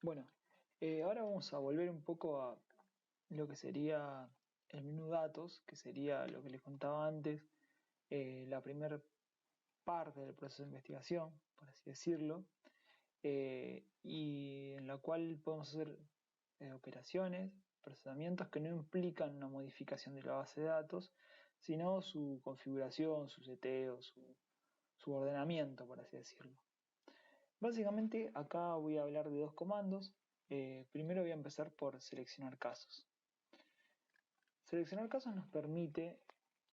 Bueno, ahora vamos a volver un poco a lo que sería el menú datos, que sería lo que les contaba antes, la primera parte del proceso de investigación, por así decirlo, y en la cual podemos hacer operaciones, procesamientos que no implican una modificación de la base de datos, sino su configuración, su seteo, su ordenamiento, por así decirlo. Básicamente acá voy a hablar de dos comandos. Primero voy a empezar por seleccionar casos. Seleccionar casos nos permite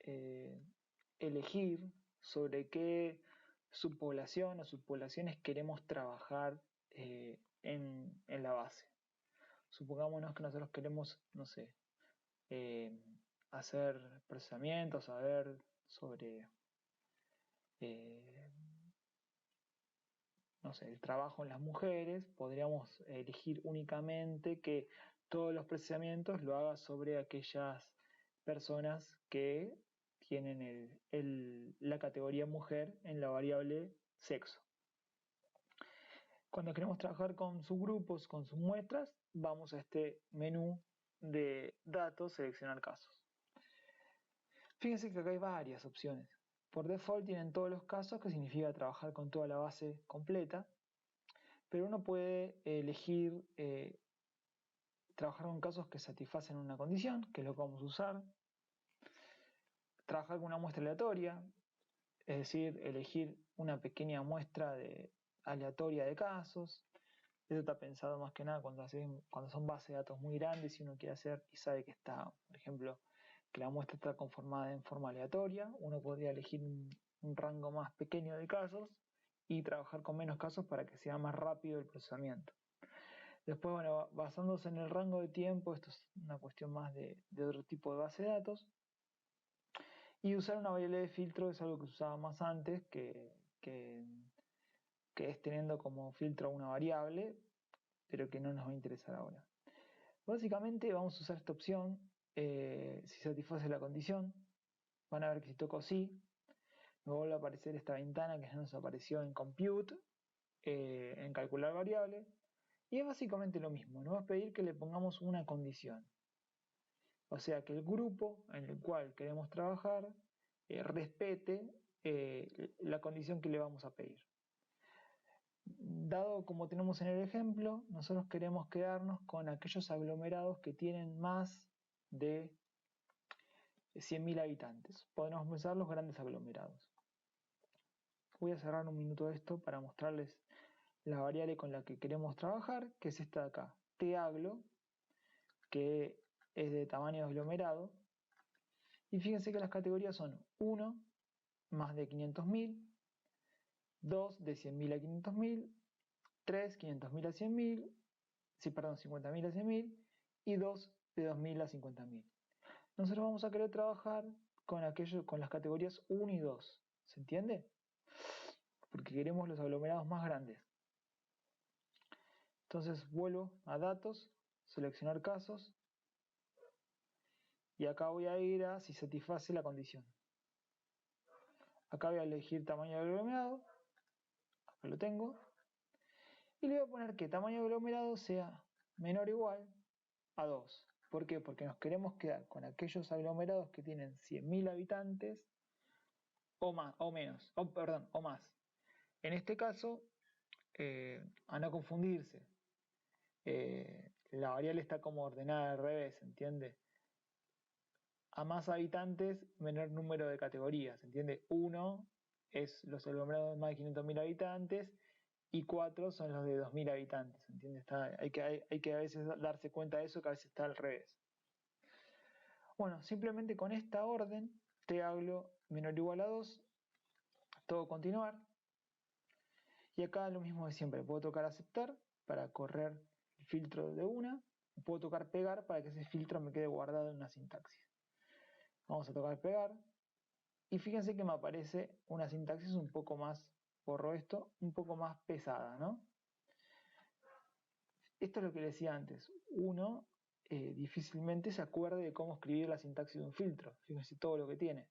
eh, elegir sobre qué subpoblación o subpoblaciones queremos trabajar en la base. Supongámonos que nosotros queremos, no sé, hacer procesamientos, saber sobre eh, no sé, el trabajo en las mujeres, podríamos elegir únicamente que todos los procesamientos lo haga sobre aquellas personas que tienen la categoría mujer en la variable sexo. Cuando queremos trabajar con subgrupos, con submuestras, vamos a este menú de datos, seleccionar casos. Fíjense que acá hay varias opciones. Por default tienen todos los casos, que significa trabajar con toda la base completa. Pero uno puede elegir trabajar con casos que satisfacen una condición, que es lo que vamos a usar, trabajar con una muestra aleatoria, es decir, elegir una pequeña muestra aleatoria de casos. Eso está pensado más que nada cuando son bases de datos muy grandes y uno quiere hacer y sabe que está, por ejemplo, que la muestra está conformada en forma aleatoria. Uno podría elegir un rango más pequeño de casos y trabajar con menos casos para que sea más rápido el procesamiento. Después, bueno, basándose en el rango de tiempo, esto es una cuestión más de otro tipo de base de datos. Y usar una variable de filtro es algo que se usaba más antes, que es teniendo como filtro una variable, pero que no nos va a interesar ahora. Básicamente vamos a usar esta opción si satisface la condición. Van a ver que si toco sí, me vuelve a aparecer esta ventana que ya nos apareció en Compute, en calcular variable. Y es básicamente lo mismo, nos va a pedir que le pongamos una condición. O sea, que el grupo en el cual queremos trabajar respete la condición que le vamos a pedir. Dado como tenemos en el ejemplo, nosotros queremos quedarnos con aquellos aglomerados que tienen más de 100.000 habitantes. Podemos pensar los grandes aglomerados. Voy a cerrar un minuto esto para mostrarles la variable con la que queremos trabajar, que es esta de acá, taglo, que es de tamaño aglomerado. Y fíjense que las categorías son 1, más de 500.000, 2, de 100.000 a 500.000, 3, 500.000 a 100.000, sí, perdón, 50.000 a 100.000, y 2, de 2.000 a 50.000. Nosotros vamos a querer trabajar con las categorías 1 y 2, ¿se entiende? Porque queremos los aglomerados más grandes. Entonces vuelvo a datos, seleccionar casos, y acá voy a ir a si satisface la condición. Acá voy a elegir tamaño de aglomerado, acá lo tengo, y le voy a poner que tamaño aglomerado sea menor o igual a 2. ¿Por qué? Porque nos queremos quedar con aquellos aglomerados que tienen 100.000 habitantes o más, o menos, o más. En este caso, a no confundirse, la variable está como ordenada al revés, ¿entiende? A más habitantes, menor número de categorías, ¿entiende? 1 es los aglomerados de más de 500.000 habitantes y 4 son los de 2.000 habitantes, ¿entiendes? Hay que a veces darse cuenta de eso, que a veces está al revés. Bueno, simplemente con esta orden, taglo menor o igual a 2, todo continuar, y acá lo mismo de siempre, puedo tocar aceptar para correr el filtro de una, puedo tocar pegar para que ese filtro me quede guardado en una sintaxis. Vamos a tocar pegar, y fíjense que me aparece una sintaxis un poco más, borro esto, un poco más pesada, ¿no? Esto es lo que les decía antes, uno difícilmente se acuerde de cómo escribir la sintaxis de un filtro, fíjense todo lo que tiene,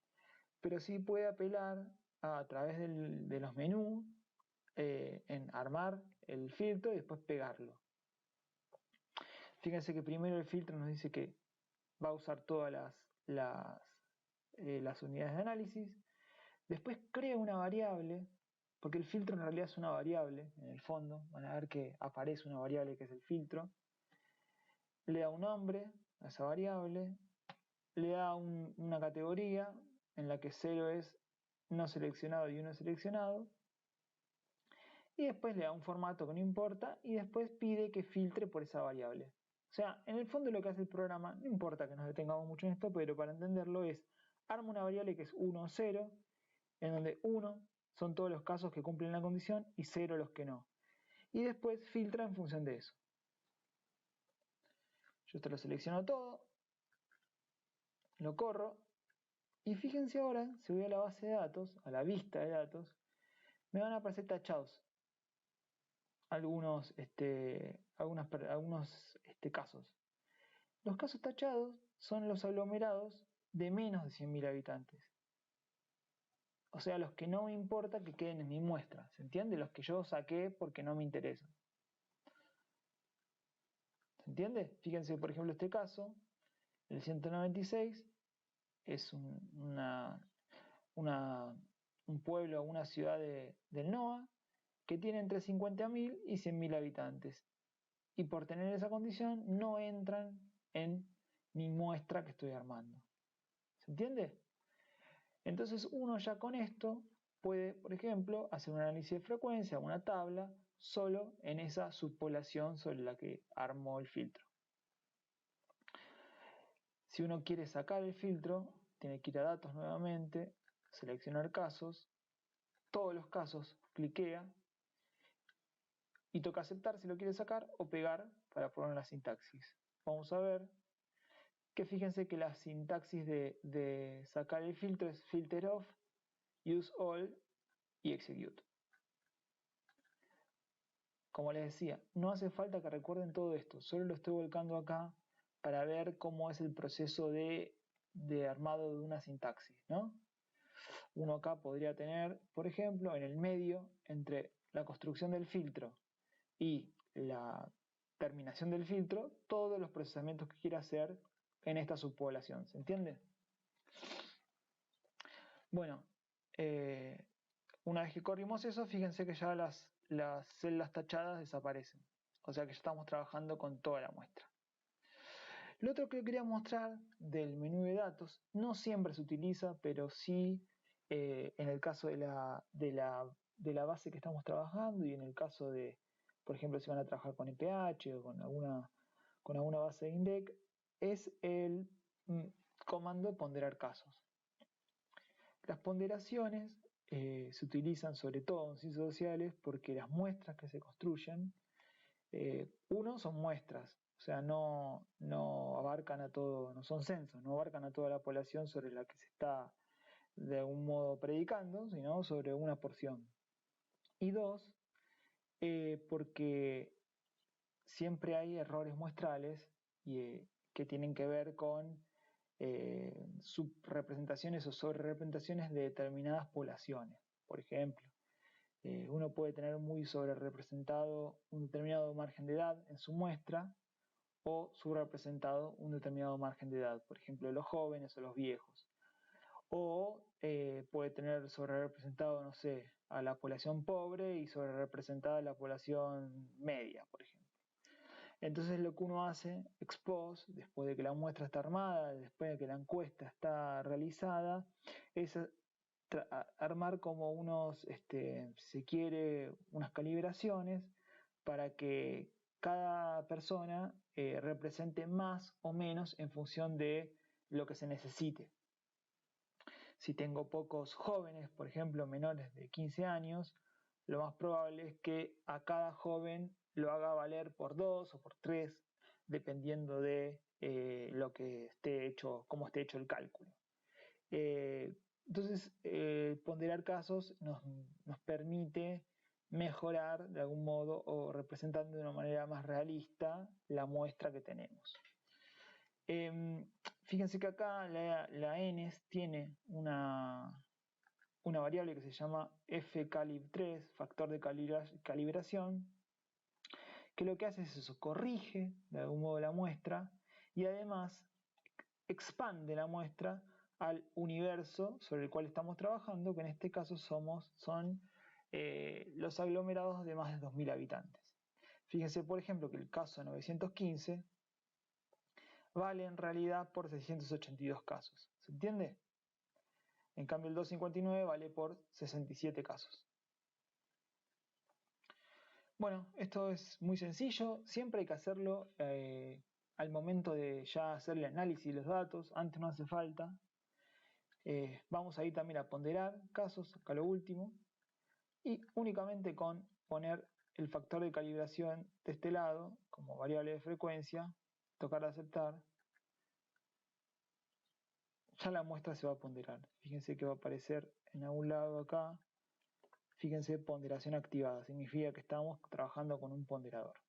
pero sí puede apelar a través de los menús en armar el filtro y después pegarlo. Fíjense que primero el filtro nos dice que va a usar todas las unidades de análisis. Después crea una variable, porque el filtro en realidad es una variable, en el fondo, van a ver que aparece una variable que es el filtro. Le da un nombre a esa variable, le da una categoría en la que 0 es no seleccionado y 1 es seleccionado, y después le da un formato que no importa, y después pide que filtre por esa variable. O sea, en el fondo lo que hace el programa, no importa que nos detengamos mucho en esto, pero para entenderlo es, arma una variable que es 1 o 0, en donde 1 son todos los casos que cumplen la condición y 0 los que no. Y después filtra en función de eso. Yo esto lo selecciono todo, lo corro, y fíjense ahora, si voy a la base de datos, a la vista de datos, me van a aparecer tachados algunos casos. Los casos tachados son los aglomerados de menos de 100.000 habitantes. O sea, los que no me importa que queden en mi muestra, ¿se entiende? Los que yo saqué porque no me interesan. ¿Se entiende? Fíjense, por ejemplo, este caso, el 196, es un pueblo, una ciudad del NOA, que tiene entre 50.000 y 100.000 habitantes. Y por tener esa condición, no entran en mi muestra que estoy armando. ¿Se entiende? Entonces uno ya con esto puede, por ejemplo, hacer un análisis de frecuencia, una tabla, solo en esa subpoblación sobre la que armó el filtro. Si uno quiere sacar el filtro, tiene que ir a datos nuevamente, seleccionar casos, todos los casos, cliquea y toca aceptar si lo quiere sacar o pegar para poner la sintaxis. Vamos a ver que fíjense que la sintaxis de sacar el filtro es filter off, use all y execute. Como les decía, no hace falta que recuerden todo esto, solo lo estoy volcando acá para ver cómo es el proceso de armado de una sintaxis, ¿no? Uno acá podría tener, por ejemplo, en el medio, entre la construcción del filtro y la terminación del filtro, todos los procesamientos que quiera hacer en esta subpoblación, ¿se entiende? Bueno, una vez que corrimos eso, fíjense que ya las celdas tachadas desaparecen. O sea que ya estamos trabajando con toda la muestra. Lo otro que quería mostrar del menú de datos, no siempre se utiliza, pero sí en el caso de la base que estamos trabajando y en el caso de, por ejemplo, si van a trabajar con EPH o con alguna base de INDEC, es el comando ponderar casos. Las ponderaciones se utilizan sobre todo en ciencias sociales porque las muestras que se construyen, son muestras, o sea, no abarcan a todo, no son censos, no abarcan a toda la población sobre la que se está de algún modo predicando, sino sobre una porción. Y dos, porque siempre hay errores muestrales que tienen que ver con subrepresentaciones o sobrerepresentaciones de determinadas poblaciones. Por ejemplo, uno puede tener muy sobrerepresentado un determinado margen de edad en su muestra o subrepresentado un determinado margen de edad, por ejemplo, los jóvenes o los viejos. O puede tener sobrerepresentado, no sé, a la población pobre y sobrerepresentada a la población media, por ejemplo. Entonces lo que uno hace ex post, después de que la muestra está armada, después de que la encuesta está realizada, es armar como unos, si se quiere, unas calibraciones para que cada persona represente más o menos en función de lo que se necesite. Si tengo pocos jóvenes, por ejemplo, menores de 15 años, lo más probable es que a cada joven lo haga valer por 2 o por 3, dependiendo de lo que esté hecho, cómo esté hecho el cálculo. Entonces, ponderar casos nos permite mejorar de algún modo o representando de una manera más realista la muestra que tenemos. Fíjense que acá la ENES tiene una variable que se llama fcalib3, factor de calibración, que lo que hace es eso, corrige de algún modo la muestra y además expande la muestra al universo sobre el cual estamos trabajando, que en este caso son los aglomerados de más de 2.000 habitantes. Fíjense, por ejemplo, que el caso 915 vale en realidad por 682 casos. ¿Se entiende? En cambio, el 259 vale por 67 casos. Bueno, esto es muy sencillo. Siempre hay que hacerlo al momento de ya hacer el análisis de los datos. Antes no hace falta. Vamos a ir también a ponderar casos, acá lo último. Y únicamente con poner el factor de calibración de este lado como variable de frecuencia, tocar aceptar, ya la muestra se va a ponderar. Fíjense que va a aparecer en algún lado acá, fíjense, ponderación activada, significa que estamos trabajando con un ponderador.